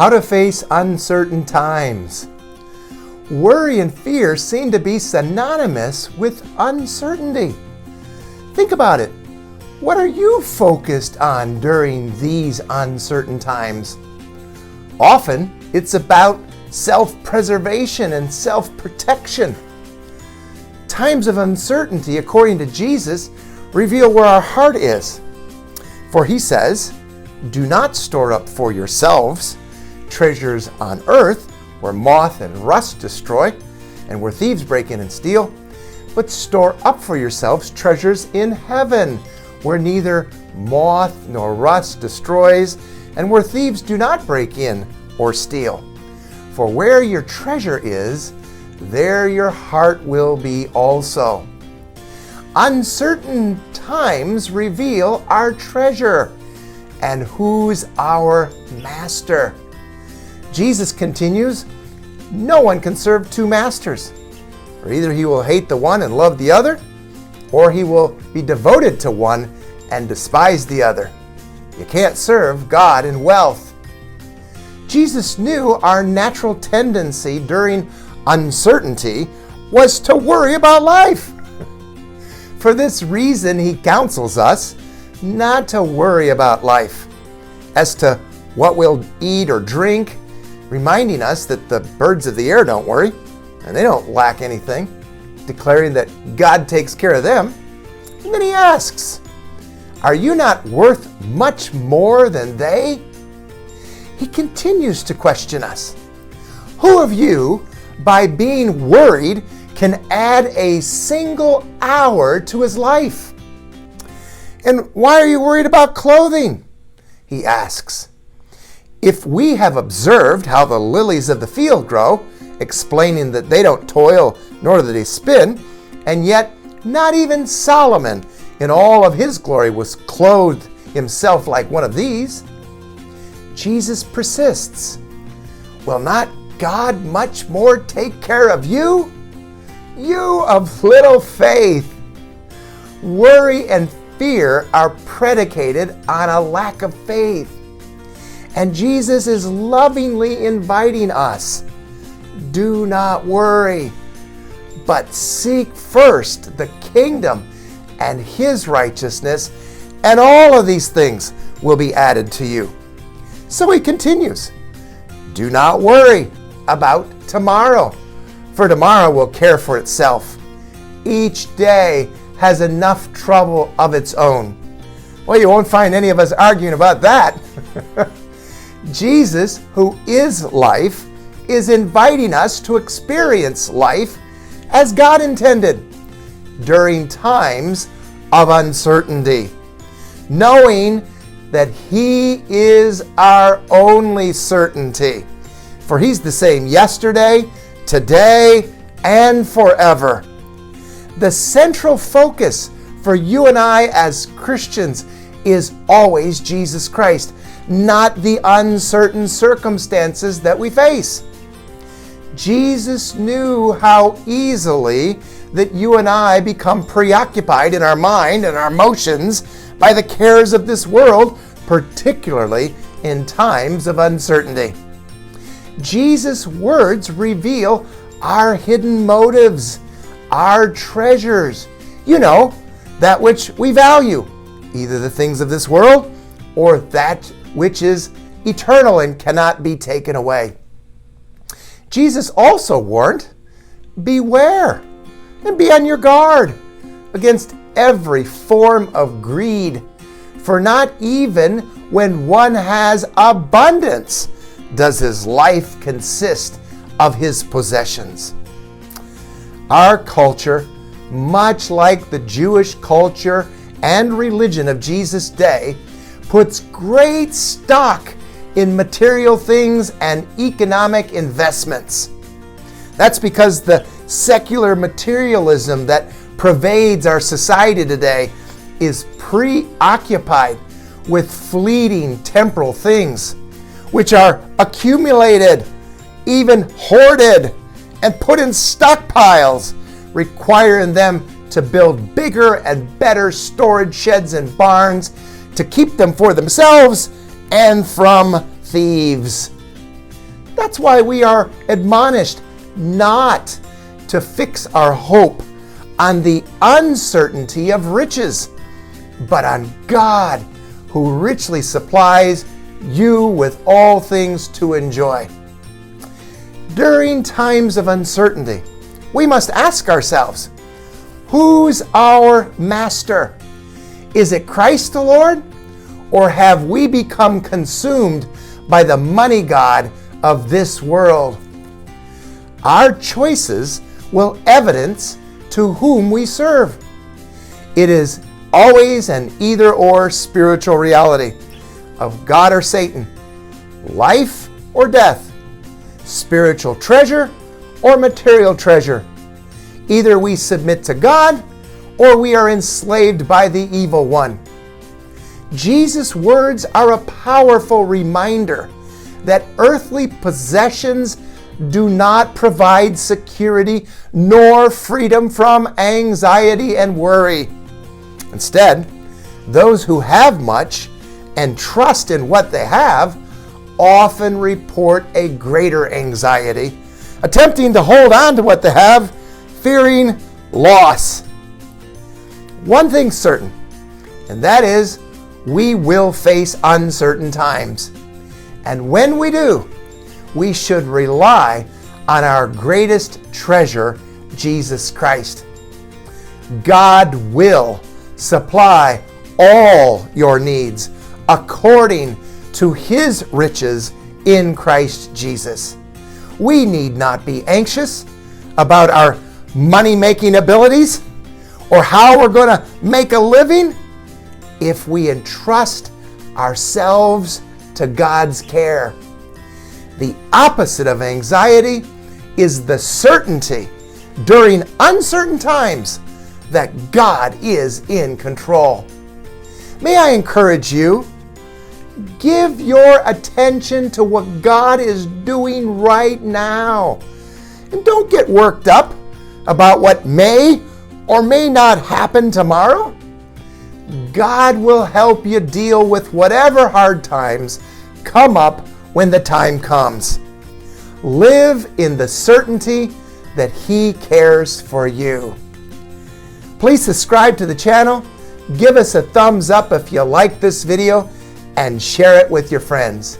How to face uncertain times. Worry and fear seem to be synonymous with uncertainty. Think about it. What are you focused on during these uncertain times? Often, it's about self-preservation and self-protection. Times of uncertainty, according to Jesus, reveal where our heart is. For he says, "Do not store up for yourselves treasures on earth, where moth and rust destroy, and where thieves break in and steal, but store up for yourselves treasures in heaven, where neither moth nor rust destroys, and where thieves do not break in or steal. For where your treasure is, there your heart will be also." Uncertain times reveal our treasure and who's our master. Jesus continues, "No one can serve two masters, for either he will hate the one and love the other, or he will be devoted to one and despise the other. You can't serve God and wealth." Jesus knew our natural tendency during uncertainty was to worry about life. For this reason, he counsels us not to worry about life, as to what we'll eat or drink, reminding us that the birds of the air don't worry, and they don't lack anything, declaring that God takes care of them. And then he asks, "Are you not worth much more than they?" He continues to question us. Who of you, by being worried, can add a single hour to his life? "And why are you worried about clothing?" he asks. "If we have observed how the lilies of the field grow," explaining that they don't toil nor do they spin, and yet not even Solomon in all of his glory was clothed himself like one of these. Jesus persists. "Will not God much more take care of you? You of little faith." Worry and fear are predicated on a lack of faith. And Jesus is lovingly inviting us, do not worry, but seek first the kingdom and his righteousness, and all of these things will be added to you. So he continues, "Do not worry about tomorrow, for tomorrow will care for itself. Each day has enough trouble of its own." Well, you won't find any of us arguing about that. Jesus, who is life, is inviting us to experience life as God intended during times of uncertainty, knowing that he is our only certainty. For he's the same yesterday, today, and forever. The central focus for you and I as Christians is always Jesus Christ, not the uncertain circumstances that we face. Jesus knew how easily that you and I become preoccupied in our mind and our emotions by the cares of this world, particularly in times of uncertainty. Jesus' words reveal our hidden motives, our treasures, that which we value, either the things of this world or that which is eternal and cannot be taken away. Jesus also warned, beware and be on your guard against every form of greed, for not even when one has abundance does his life consist of his possessions. Our culture, much like the Jewish culture and religion of Jesus' day, puts great stock in material things and economic investments. That's because the secular materialism that pervades our society today is preoccupied with fleeting temporal things, which are accumulated, even hoarded, and put in stockpiles, requiring them to build bigger and better storage sheds and barns to keep them for themselves and from thieves. That's why we are admonished not to fix our hope on the uncertainty of riches, but on God, who richly supplies you with all things to enjoy. During times of uncertainty, we must ask ourselves, who's our master? Is it Christ the Lord? Or have we become consumed by the money god of this world? Our choices will evidence to whom we serve. It is always an either-or spiritual reality of God or Satan, life or death, spiritual treasure or material treasure. Either we submit to God or we are enslaved by the evil one. Jesus' words are a powerful reminder that earthly possessions do not provide security nor freedom from anxiety and worry. Instead, those who have much and trust in what they have often report a greater anxiety, attempting to hold on to what they have, fearing loss. One thing's certain, and that is we will face uncertain times. And when we do, we should rely on our greatest treasure, Jesus Christ. God will supply all your needs according to His riches in Christ Jesus. We need not be anxious about our money-making abilities or how we're going to make a living if we entrust ourselves to God's care. The opposite of anxiety is the certainty during uncertain times that God is in control. May I encourage you, give your attention to what God is doing right now. And don't get worked up about what may or may not happen tomorrow. God will help you deal with whatever hard times come up when the time comes. Live in the certainty that He cares for you. Please subscribe to the channel, give us a thumbs up if you like this video, and share it with your friends.